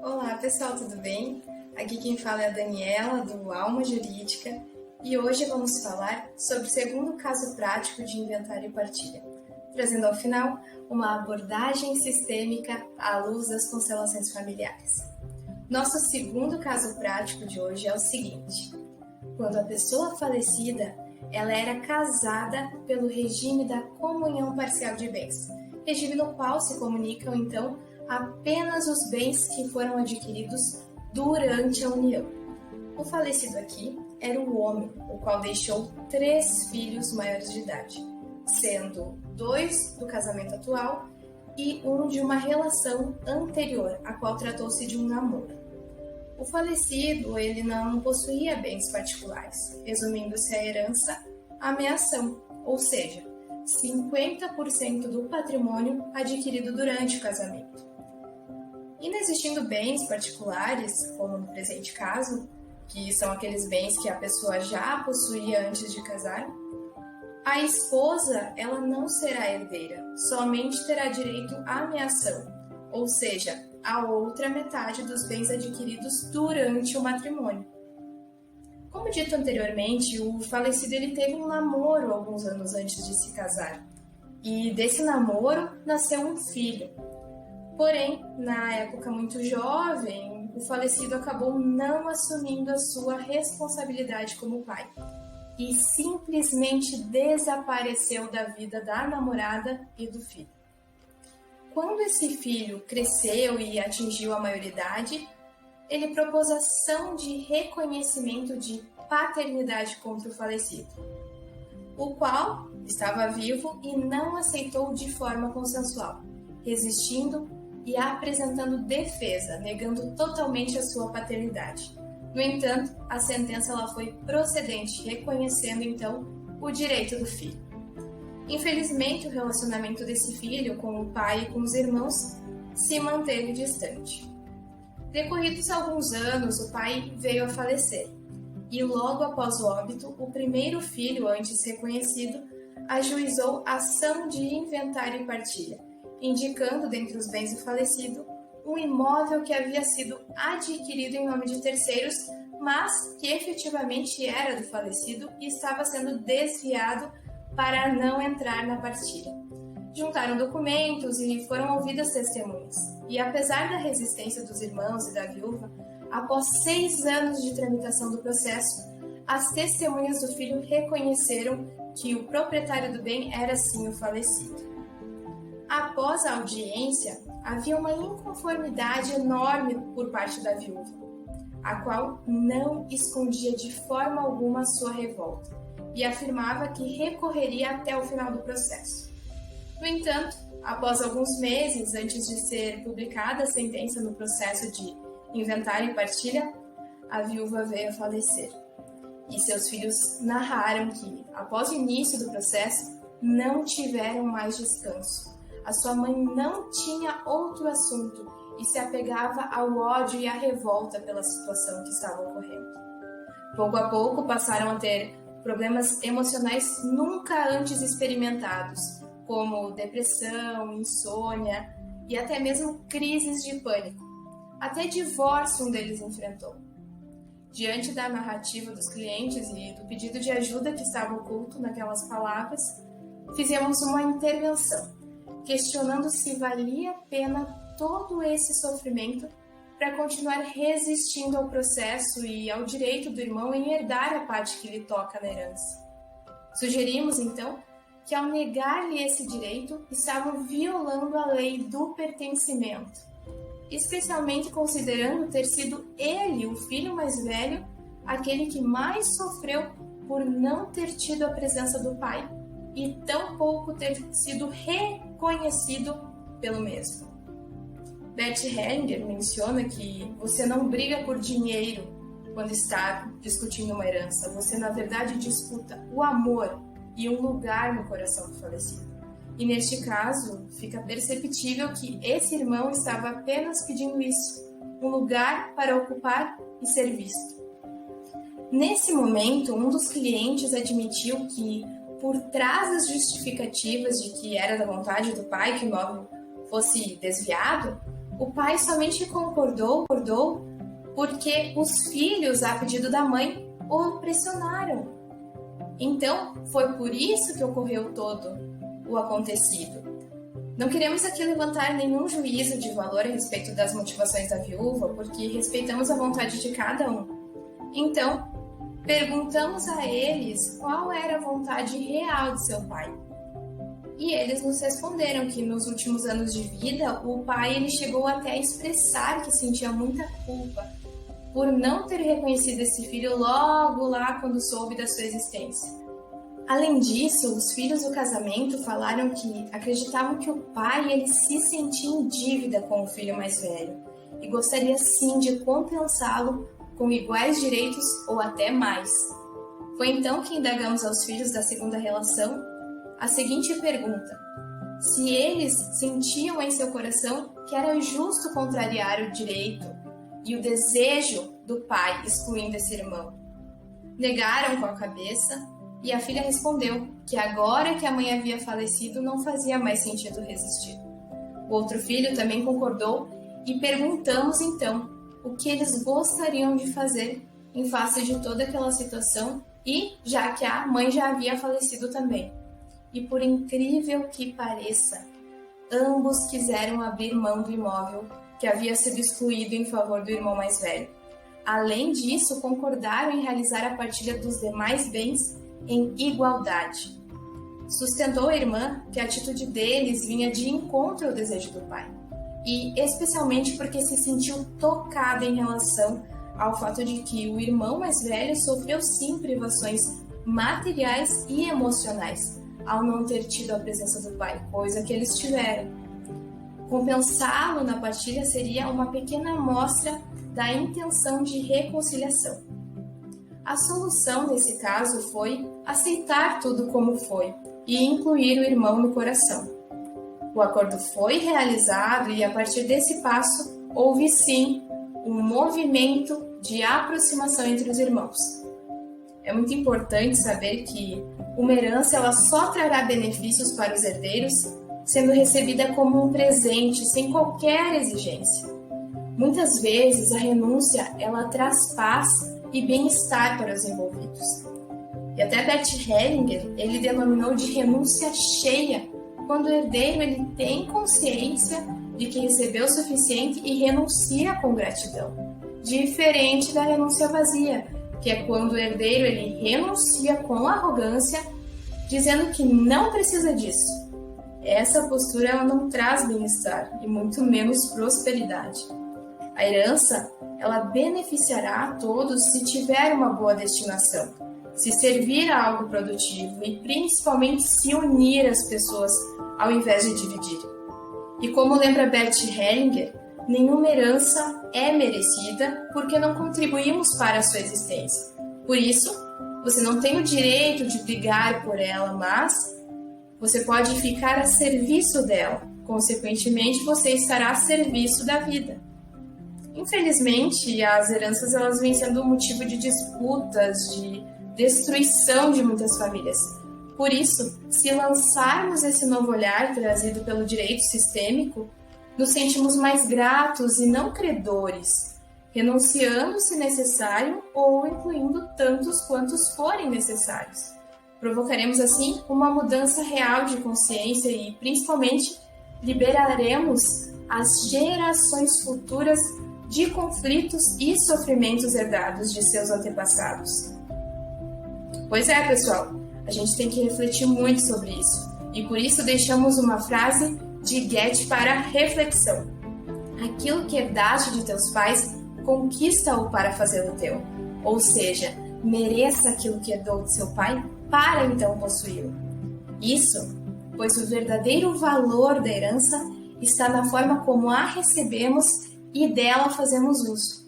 Olá pessoal, tudo bem? Aqui quem fala é a Daniela, do Alma Jurídica, e hoje vamos falar sobre o segundo caso prático de inventário e partilha, trazendo ao final uma abordagem sistêmica à luz das constelações familiares. Nosso segundo caso prático de hoje é o seguinte: quando a pessoa falecida ela era casada pelo regime da comunhão parcial de bens, regime no qual se comunicam então apenas os bens que foram adquiridos durante a união. O falecido aqui era o homem, o qual deixou 3 filhos maiores de idade, sendo 2 do casamento atual e 1 de uma relação anterior, a qual tratou-se de um namoro. O falecido ele não possuía bens particulares, resumindo-se a herança, a meação, ou seja, 50% do patrimônio adquirido durante o casamento. Inexistindo bens particulares, como no presente caso, que são aqueles bens que a pessoa já possuía antes de casar, a esposa ela não será herdeira, somente terá direito à meação, ou seja, a outra metade dos bens adquiridos durante o matrimônio. Como dito anteriormente, o falecido ele teve um namoro alguns anos antes de se casar, e desse namoro nasceu um filho. Porém, na época muito jovem, o falecido acabou não assumindo a sua responsabilidade como pai e simplesmente desapareceu da vida da namorada e do filho. Quando esse filho cresceu e atingiu a maioridade, ele propôs ação de reconhecimento de paternidade contra o falecido, o qual estava vivo e não aceitou de forma consensual, resistindo e apresentando defesa, negando totalmente a sua paternidade. No entanto, a sentença ela foi procedente, reconhecendo então o direito do filho. Infelizmente, o relacionamento desse filho com o pai e com os irmãos se manteve distante. Decorridos alguns anos, o pai veio a falecer, e logo após o óbito, o primeiro filho, antes reconhecido, ajuizou ação de inventário e partilha, indicando dentre os bens do falecido um imóvel que havia sido adquirido em nome de terceiros, mas que efetivamente era do falecido e estava sendo desviado para não entrar na partilha. Juntaram documentos e foram ouvidas testemunhas. E apesar da resistência dos irmãos e da viúva, após 6 anos de tramitação do processo, as testemunhas do filho reconheceram que o proprietário do bem era sim o falecido. Após a audiência, havia uma inconformidade enorme por parte da viúva, a qual não escondia de forma alguma a sua revolta e afirmava que recorreria até o final do processo. No entanto, após alguns meses antes de ser publicada a sentença no processo de inventário e partilha, a viúva veio a falecer. E seus filhos narraram que, após o início do processo, não tiveram mais descanso. A sua mãe não tinha outro assunto e se apegava ao ódio e à revolta pela situação que estava ocorrendo. Pouco a pouco passaram a ter problemas emocionais nunca antes experimentados, como depressão, insônia e até mesmo crises de pânico. Até divórcio um deles enfrentou. Diante da narrativa dos clientes e do pedido de ajuda que estava oculto naquelas palavras, fizemos uma intervenção, questionando se valia a pena todo esse sofrimento para continuar resistindo ao processo e ao direito do irmão em herdar a parte que lhe toca na herança. Sugerimos, então, que ao negar-lhe esse direito, estavam violando a lei do pertencimento, especialmente considerando ter sido ele, o filho mais velho, aquele que mais sofreu por não ter tido a presença do pai e tampouco ter sido reconhecido pelo mesmo. Bert Hellinger menciona que você não briga por dinheiro quando está discutindo uma herança, você na verdade disputa o amor e um lugar no coração do falecido. E neste caso, fica perceptível que esse irmão estava apenas pedindo isso, um lugar para ocupar e ser visto. Nesse momento, um dos clientes admitiu que, por trás das justificativas de que era da vontade do pai que o imóvel fosse desviado, O pai somente concordou porque os filhos, a pedido da mãe, o pressionaram. Então, foi por isso que ocorreu todo o acontecido. Não queremos aqui levantar nenhum juízo de valor a respeito das motivações da viúva, porque respeitamos a vontade de cada um. Então, perguntamos a eles qual era a vontade real de seu pai. E eles nos responderam que nos últimos anos de vida, o pai ele chegou até a expressar que sentia muita culpa por não ter reconhecido esse filho logo lá quando soube da sua existência. Além disso, os filhos do casamento falaram que acreditavam que o pai ele se sentia em dívida com o filho mais velho e gostaria sim de compensá-lo com iguais direitos ou até mais. Foi então que indagamos aos filhos da segunda relação a seguinte pergunta: se eles sentiam em seu coração que era justo contrariar o direito e o desejo do pai excluindo esse irmão. Negaram com a cabeça e a filha respondeu que agora que a mãe havia falecido não fazia mais sentido resistir. O outro filho também concordou e perguntamos então o que eles gostariam de fazer em face de toda aquela situação e já que a mãe já havia falecido também. E por incrível que pareça, ambos quiseram abrir mão do imóvel que havia sido excluído em favor do irmão mais velho. Além disso, concordaram em realizar a partilha dos demais bens em igualdade. Sustentou a irmã que a atitude deles vinha de encontro ao desejo do pai, e especialmente porque se sentiu tocada em relação ao fato de que o irmão mais velho sofreu sim privações materiais e emocionais ao não ter tido a presença do pai, coisa que eles tiveram. Compensá-lo na partilha seria uma pequena amostra da intenção de reconciliação. A solução nesse caso foi aceitar tudo como foi e incluir o irmão no coração. O acordo foi realizado e a partir desse passo houve sim um movimento de aproximação entre os irmãos. É muito importante saber que uma herança ela só trará benefícios para os herdeiros sendo recebida como um presente, sem qualquer exigência. Muitas vezes a renúncia ela traz paz e bem-estar para os envolvidos. E até Bert Hellinger, ele denominou de renúncia cheia, quando o herdeiro ele tem consciência de que recebeu o suficiente e renuncia com gratidão. Diferente da renúncia vazia, que é quando o herdeiro ele renuncia com arrogância, dizendo que não precisa disso. Essa postura ela não traz bem-estar e muito menos prosperidade. A herança ela beneficiará a todos se tiver uma boa destinação, se servir a algo produtivo e principalmente se unir as pessoas ao invés de dividir. E como lembra Bert Hellinger, nenhuma herança é merecida porque não contribuímos para a sua existência. Por isso, você não tem o direito de brigar por ela, mas você pode ficar a serviço dela. Consequentemente, você estará a serviço da vida. Infelizmente, as heranças elas vêm sendo motivo de disputas, de destruição de muitas famílias. Por isso, se lançarmos esse novo olhar trazido pelo direito sistêmico, nos sentimos mais gratos e não credores, renunciando se necessário ou incluindo tantos quantos forem necessários. Provocaremos assim uma mudança real de consciência e, principalmente, liberaremos as gerações futuras de conflitos e sofrimentos herdados de seus antepassados. Pois é, pessoal, a gente tem que refletir muito sobre isso. E por isso deixamos uma frase de Goethe para reflexão. Aquilo que herdaste de teus pais, conquista-o para fazê-lo teu. Ou seja, mereça aquilo que herdou de seu pai para então possuí-lo. Isso, pois o verdadeiro valor da herança está na forma como a recebemos e dela fazemos uso.